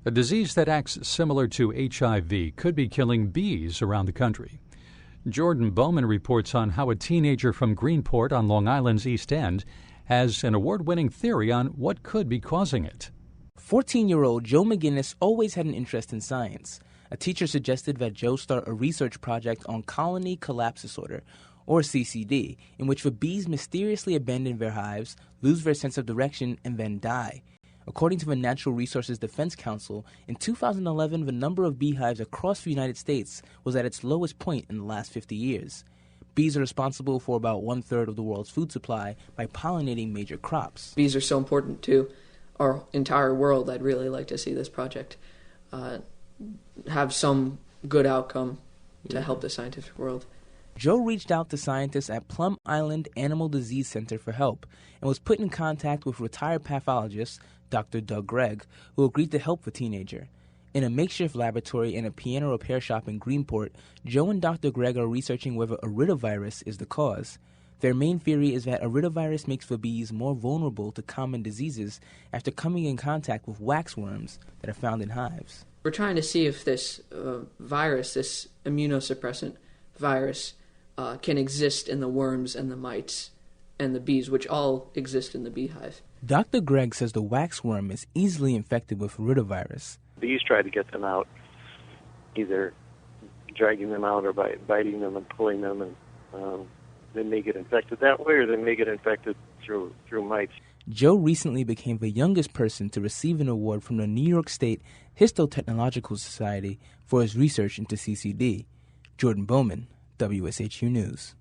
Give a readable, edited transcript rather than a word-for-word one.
A disease that acts similar to HIV could be killing bees around the country. Jordan Bowman reports on how a teenager from Greenport on Long Island's East End has an award-winning theory on what could be causing it. 14-year-old Joe McInnis always had an interest in science. A teacher suggested that Joe start a research project on colony collapse disorder, or CCD, in which the bees mysteriously abandon their hives, lose their sense of direction, and then die. According to the Natural Resources Defense Council, in 2011, the number of beehives across the United States was at its lowest point in the last 50 years. Bees are responsible for about one-third of the world's food supply by pollinating major crops. Bees are so important to our entire world. I'd really like to see this project have some good outcome to help the scientific world. Joe reached out to scientists at Plum Island Animal Disease Center for help and was put in contact with retired pathologist Dr. Doug Gregg, who agreed to help the teenager. In a makeshift laboratory in a piano repair shop in Greenport, Joe and Dr. Gregg are researching whether iridovirus is the cause. Their main theory is that iridovirus makes the bees more vulnerable to common diseases after coming in contact with waxworms that are found in hives. We're trying to see if this virus, this immunosuppressant virus, can exist in the worms and the mites and the bees, which all exist in the beehive. Dr. Gregg says the waxworm is easily infected with iridovirus. Bees try to get them out, either dragging them out or by biting them and pulling them, and then they get infected that way, or they may get infected through mites. Joe recently became the youngest person to receive an award from the New York State Histotechnological Society for his research into CCD. Jordan Bowman, WSHU News.